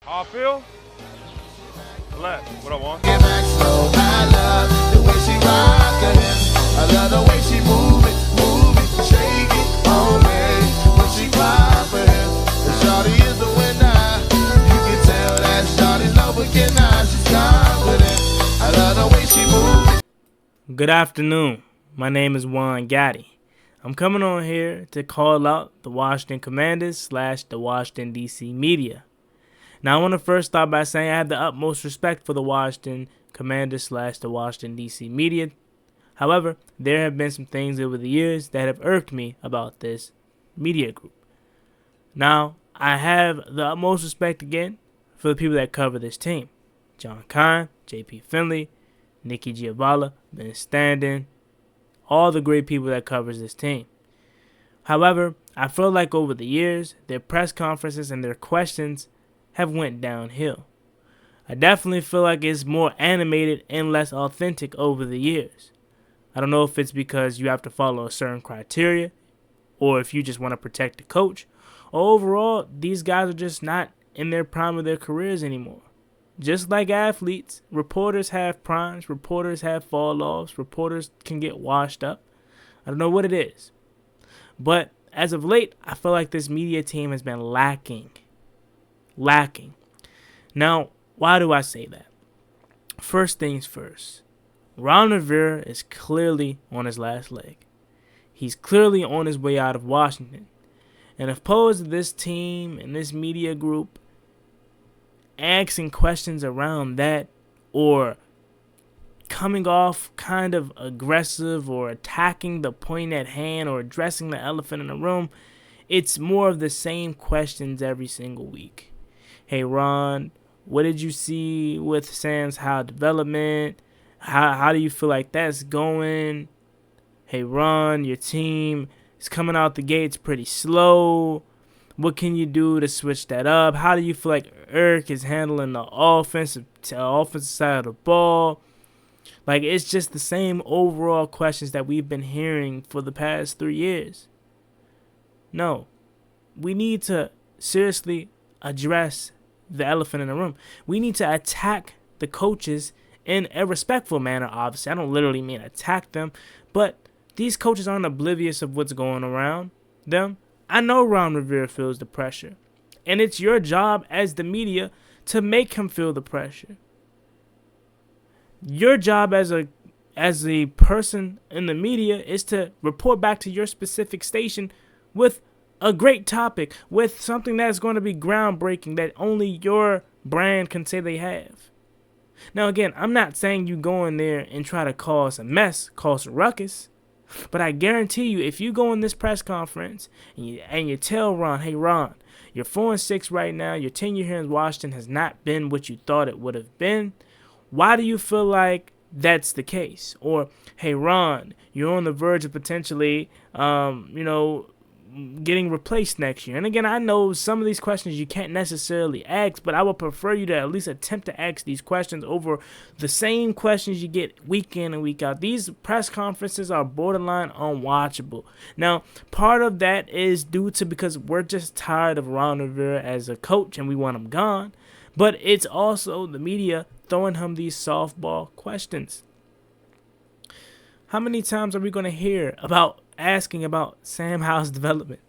How I feel? Relax. What I want? Get back slow. I love the way she rock it. I love the way she move it, shake it on me. When she pop it, the shawty is the winner. You can tell that shawty's no beginner. She's confident. I love the way she move it. Good afternoon. My name is Juan Gotti. I'm coming on here to call out the Washington Commanders / the Washington, D.C. media. Now, I want to first start by saying I have the utmost respect for the Washington Commanders / the Washington, D.C. media. However, there have been some things over the years that have irked me about this media group. Now, I have the utmost respect again for the people that cover this team. John Kine, J.P. Finley, Nikki Giovanna, Ben Standen, all the great people that covers this team. However, I feel like over the years, their press conferences and their questions have went downhill. I definitely feel like it's more animated and less authentic over the years. I don't know if it's because you have to follow a certain criteria or if you just want to protect the coach, or overall, these guys are just not in their prime of their careers anymore. Just like athletes, reporters have primes, reporters have fall-offs, reporters can get washed up. I don't know what it is. But as of late, I feel like this media team has been lacking. Now, why do I say that? First things first. Ron Rivera is clearly on his last leg. He's clearly on his way out of Washington. And if opposed to this team and this media group asking questions around that or coming off kind of aggressive or attacking the point at hand or addressing the elephant in the room, it's more of the same questions every single week. Hey, Ron, what did you see with Sam's How development? How do you feel like that's going? Hey, Ron, your team is coming out the gates pretty slow. What can you do to switch that up? How do you feel like Eric is handling the offensive side of the ball? Like, it's just the same overall questions that we've been hearing for the past 3 years. No, we need to seriously address the elephant in the room. We need to attack the coaches in a respectful manner, obviously. I don't literally mean attack them, but these coaches aren't oblivious of what's going around them. I know Ron Rivera feels the pressure, and it's your job as the media to make him feel the pressure. Your job as a person in the media is to report back to your specific station with a great topic, with something that's going to be groundbreaking that only your brand can say they have. Now, again, I'm not saying you go in there and try to cause a mess, cause a ruckus, but I guarantee you, if you go in this press conference and you tell Ron, hey, Ron, you're 4-6 right now, your tenure here in Washington has not been what you thought it would have been, why do you feel like that's the case? Or, hey, Ron, you're on the verge of potentially, getting replaced next year. And again, I know some of these questions you can't necessarily ask, but I would prefer you to at least attempt to ask these questions over the same questions you get week in and week out. These press conferences are borderline unwatchable. Now, part of that is due to because we're just tired of Ron Rivera as a coach and we want him gone. But it's also the media throwing him these softball questions. How many times are we going to hear about asking about Sam Howell's development?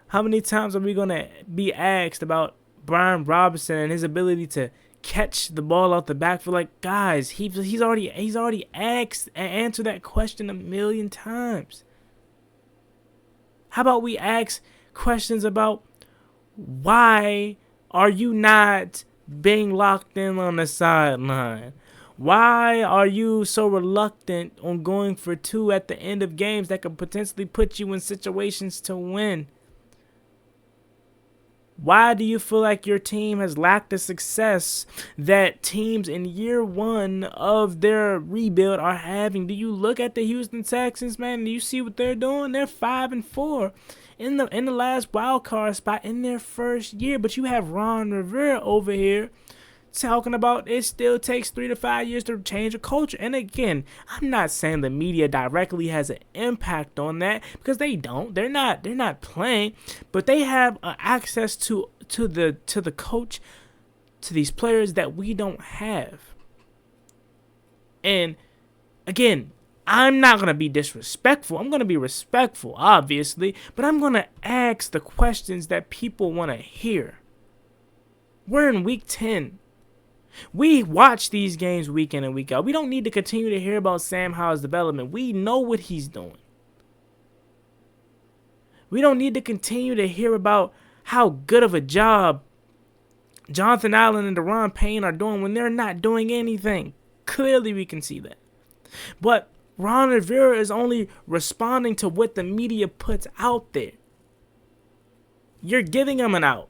How many times are we going to be asked about Brian Robinson and his ability to catch the ball out the backfield? Like, guys, he's already asked and answered that question 1,000,000 times. How about we ask questions about why are you not being locked in on the sideline? Why are you so reluctant on going for 2 at the end of games that could potentially put you in situations to win? Why do you feel like your team has lacked the success that teams in year 1 of their rebuild are having? Do you look at the Houston Texans, man? Do you see what they're doing? They're 5-4 in the last wild card spot in their first year. But you have Ron Rivera over here talking about it still takes 3 to 5 years to change a culture. And again, I'm not saying the media directly has an impact on that, because they don't. They're not playing, but they have access to the coach to these players that we don't have. And again, I'm not going to be disrespectful. I'm going to be respectful, obviously, but I'm going to ask the questions that people want to hear. We're in week 10. We watch these games week in and week out. We don't need to continue to hear about Sam Howell's development. We know what he's doing. We don't need to continue to hear about how good of a job Jonathan Allen and Deron Payne are doing when they're not doing anything. Clearly, we can see that. But Ron Rivera is only responding to what the media puts out there. You're giving him an out.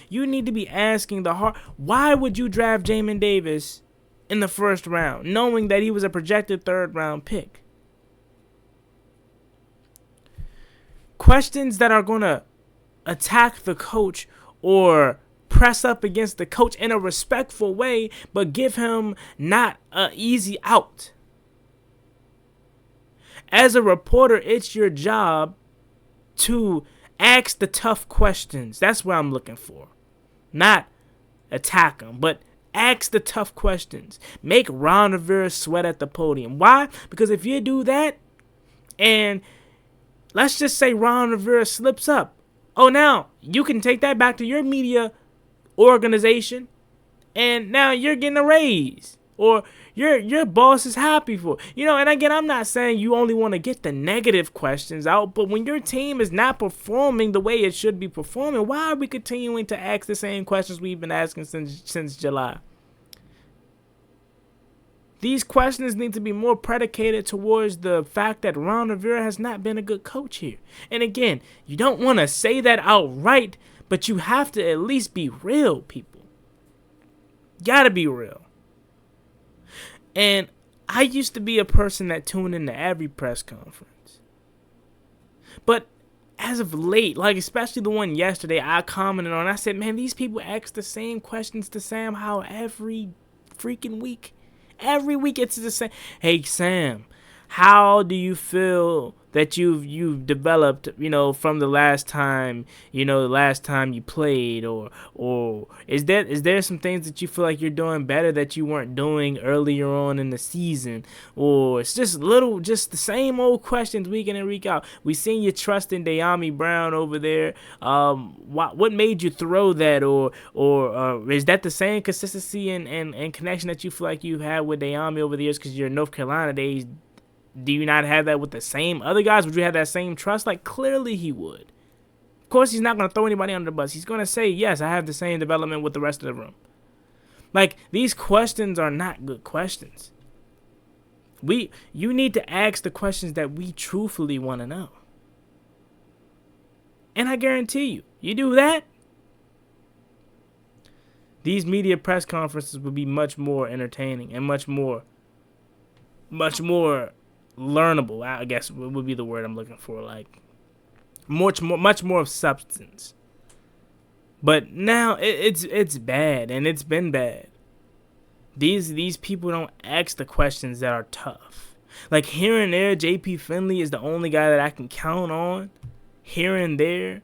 You need to be asking the hard. Why would you draft Jamin Davis in the first round, knowing that he was a projected third-round pick? Questions that are going to attack the coach or press up against the coach in a respectful way, but give him not an easy out. As a reporter, it's your job to ask the tough questions. That's what I'm looking for. Not attack him, but ask the tough questions. Make Ron Rivera sweat at the podium. Why? Because if you do that, and let's just say Ron Rivera slips up. Oh, now you can take that back to your media organization, and now you're getting a raise, or your boss is happy for. And again, I'm not saying you only want to get the negative questions out, but when your team is not performing the way it should be performing, why are we continuing to ask the same questions we've been asking since July? These questions need to be more predicated towards the fact that Ron Rivera has not been a good coach here. And again, you don't want to say that outright, but you have to at least be real, people. Gotta be real. And I used to be a person that tuned into every press conference. But as of late, like especially the one yesterday, I commented on, I said, man, these people ask the same questions to Sam Howell every freaking week. Every week it's the same. Hey, Sam, how do you feel that you've developed, from the last time you played, or is there some things that you feel like you're doing better that you weren't doing earlier on in the season, or it's just the same old questions week in and week out. We seen you trusting De'Ami Brown over there. What made you throw that, or is that the same consistency and connection that you feel like you've had with De'Ami over the years because you're in North Carolina days? Do you not have that with the same other guys? Would you have that same trust? Like, clearly he would. Of course, he's not going to throw anybody under the bus. He's going to say, yes, I have the same development with the rest of the room. Like, these questions are not good questions. You need to ask the questions that we truthfully want to know. And I guarantee you do that, these media press conferences would be much more entertaining and much more learnable, I guess would be the word I'm looking for. Like, much more of substance. But now it's bad, and it's been bad. These people don't ask the questions that are tough. Like, here and there, J.P. Finley is the only guy that I can count on here and there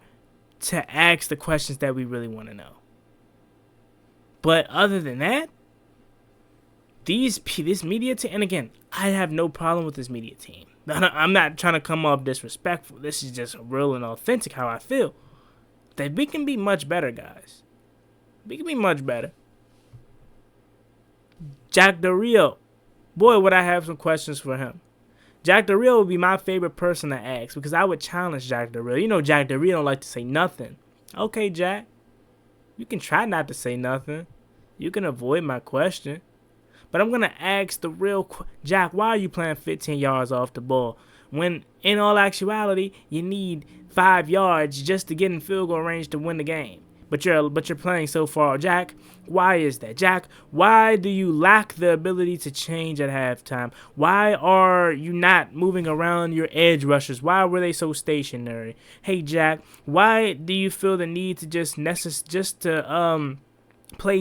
to ask the questions that we really want to know. But other than that, this media team, and again, I have no problem with this media team. I'm not trying to come off disrespectful. This is just real and authentic how I feel. That we can be much better, guys. We can be much better. Jack Del Rio. Boy, would I have some questions for him. Jack Del Rio would be my favorite person to ask because I would challenge Jack Del Rio. Jack Del Rio don't like to say nothing. Okay, Jack. You can try not to say nothing. You can avoid my question. But I'm going to ask the real Jack, why are you playing 15 yards off the ball when in all actuality you need 5 yards just to get in field goal range to win the game? But you're playing so far. Jack, why is that? Jack, why do you lack the ability to change at halftime? Why are you not moving around your edge rushers? Why were they so stationary? Hey, Jack, why do you feel the need to just play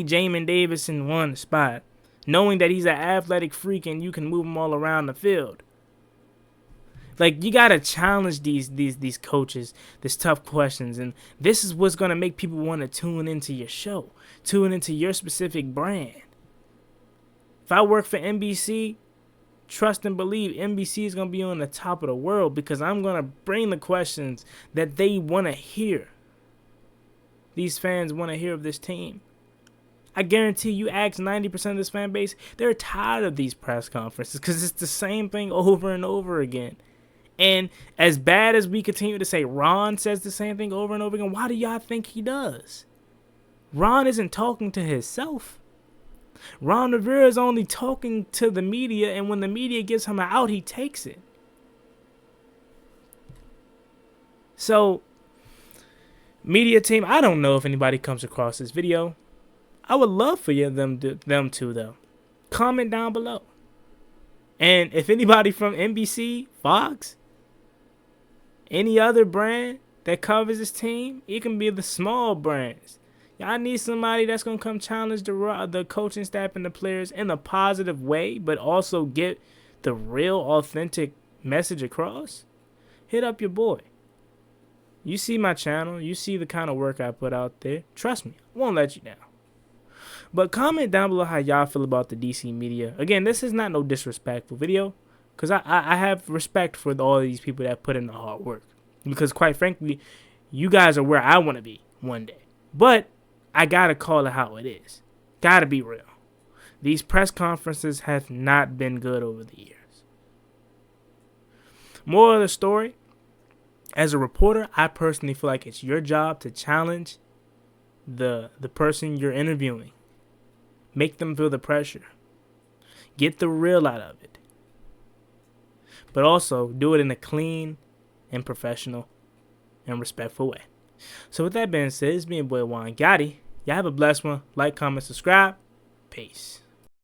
Jamin Davis in one spot, knowing that he's an athletic freak and you can move him all around the field? Like, you gotta challenge these coaches, these tough questions, and this is what's gonna make people want to tune into your show, tune into your specific brand. If I work for NBC, trust and believe NBC is gonna be on the top of the world because I'm gonna bring the questions that they want to hear. These fans want to hear of this team. I guarantee you ask 90% of this fan base, they're tired of these press conferences because it's the same thing over and over again. And as bad as we continue to say Ron says the same thing over and over again, why do y'all think he does? Ron isn't talking to himself. Ron Rivera is only talking to the media, and when the media gives him an out, he takes it. So, media team, I don't know if anybody comes across this video. I would love for them to, though. Comment down below. And if anybody from NBC, Fox, any other brand that covers this team, it can be the small brands. Y'all need somebody that's going to come challenge the coaching staff and the players in a positive way, but also get the real, authentic message across. Hit up your boy. You see my channel. You see the kind of work I put out there. Trust me, I won't let you down. But comment down below how y'all feel about the DC media. Again, this is not no disrespectful video, because I have respect for all of these people that put in the hard work. Because quite frankly, you guys are where I want to be one day. But I got to call it how it is. Got to be real. These press conferences have not been good over the years. Moral of the story, as a reporter, I personally feel like it's your job to challenge the person you're interviewing. Make them feel the pressure. Get the real out of it. But also do it in a clean and professional and respectful way. So with that being said, it's me and boy Juan Gotti. Y'all have a blessed one. Like, comment, subscribe. Peace.